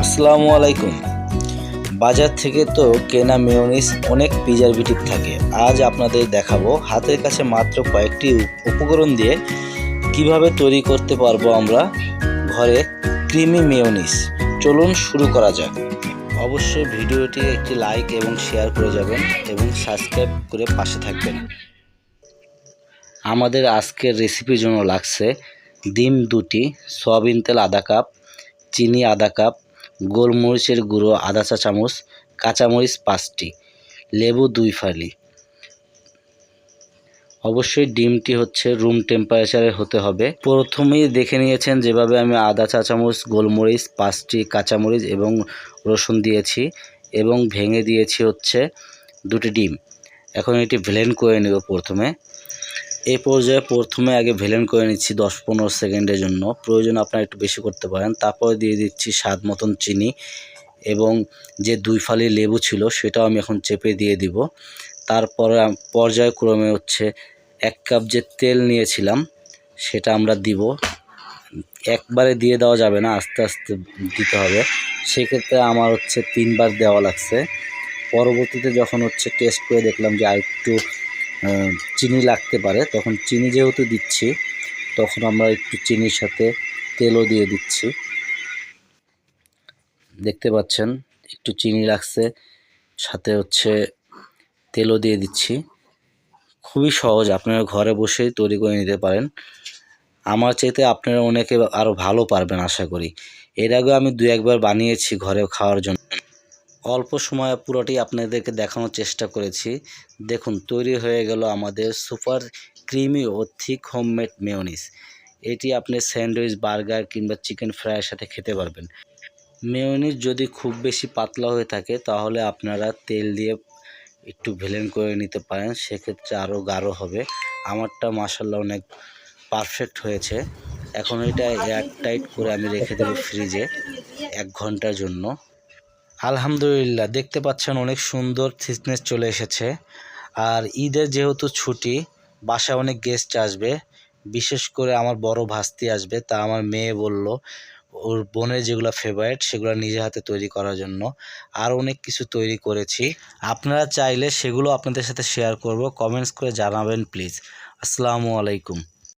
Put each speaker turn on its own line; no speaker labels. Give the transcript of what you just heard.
আসসালামু আলাইকুম। বাজার থেকে তো কেনা মেয়োনিজ অনেক প্রিজারভেটিভ থাকে। আজ আপনাদের দেখাবো হাতের কাছে মাত্র কয়েকটি উপকরণ দিয়ে কিভাবে তৈরি করতে পারবো আমরা ঘরে ক্রিমি মেয়োনিজ। চলুন শুরু করা যাক। অবশ্যই ভিডিওটি একটি লাইক এবং শেয়ার করে যাবেন এবং সাবস্ক্রাইব করে পাশে থাকবেন। আমাদের আজকের রেসিপির জন্য লাগছে ডিম 2টি, সয়াবিন তেল আধা কাপ, চিনি আধা কাপ, গোলমরিচের গুঁড়ো আধা চা চামচ, কাঁচামরিচ 5টি, লেবু 2 ফালি। অবশ্যই ডিমটি হচ্ছে রুম টেম্পারেচারে হতে হবে। প্রথমেই দেখে নিয়েছেন যেভাবে আমি আধা চা চামচ গোলমরিচ, 5টি কাঁচামরিচ এবং রসুন দিয়েছি এবং ভেঙে দিয়েছি হচ্ছে 2টি ডিম। এখন এটি ব্লেন্ড করে নেব। এই পর্যায়ে প্রথমে আগে ব্লেন্ড করে নিচ্ছি 10-15 সেকেন্ডের জন্য। প্রয়োজন আপনারা একটু বেশি করতে পারেন। তারপরে দিয়ে দিচ্ছি স্বাদ মতন চিনি এবং যে 2 ফালি লেবু ছিল সেটাও আমি এখন চেপে দিয়ে দিব। তারপরে পর্যায়ক্রমে হচ্ছে 1 কাপ যে তেল নিয়েছিলাম সেটা আমরা দিব। একবারে দিয়ে দেওয়া যাবে না, আস্তে আস্তে দিতে হবে। সেক্ষেত্রে আমার হচ্ছে 3 বার দেওয়া লাগছে। পরবর্তীতে যখন হচ্ছে টেস্ট করে দেখলাম যে আরেকটু চিনি লাগতে পারে, তখন চিনি যেহেতু দিচ্ছি তখন আমরা একটু চিনির সাথে তেলও দিয়ে দিচ্ছি। দেখতে পাচ্ছেন একটু চিনি লাগছে, সাথে হচ্ছে তেলও দিয়ে দিচ্ছি। খুবই সহজ, আপনারা ঘরে বসেই তৈরি করে নিতে পারেন। আমার চাইতে আপনারা অনেকে আরও ভালো পারবেন আশা করি। এর আগেও আমি 2-1 বার বানিয়েছি ঘরে খাওয়ার জন্য। অল্প সময়ে পুরোটি আপনাদেরকে দেখানোর চেষ্টা করেছি। দেখুন তৈরি হয়ে গেল আমাদের সুপার ক্রিমি ও থিক হোমমেড মেয়োনিজ। এটি আপনি স্যান্ডউইচ, বার্গার কিংবা চিকেন ফ্রাইয়ের সাথে খেতে পারবেন। মেয়োনিজ যদি খুব বেশি পাতলা হয়ে থাকে তাহলে আপনারা তেল দিয়ে একটু ব্লেন্ড করে নিতে পারেন, সেক্ষেত্রে আরও গাঢ় হবে। আমারটা মাশাআল্লাহ অনেক পারফেক্ট হয়েছে। এখন এটা এয়ারটাইট করে আমি রেখে দেবো ফ্রিজে 1 ঘন্টার জন্য। আলহামদুলিল্লাহ, দেখতে পাচ্ছেন অনেক সুন্দর থিকনেস চলে এসেছে। আর ঈদের যেহেতু ছুটি, বাসায় অনেক গেস্ট আসবে, বিশেষ করে আমার বড় ভাস্তি আসবে। তা আমার মেয়ে বলল ওর বোনের যেগুলো ফেভারিট সেগুলো নিজে হাতে তৈরি করার জন্য। আর অনেক কিছু তৈরি করেছি, আপনারা চাইলে সেগুলো আপনাদের সাথে শেয়ার করব। কমেন্টস করে জানাবেন প্লিজ। আসসালামু আলাইকুম।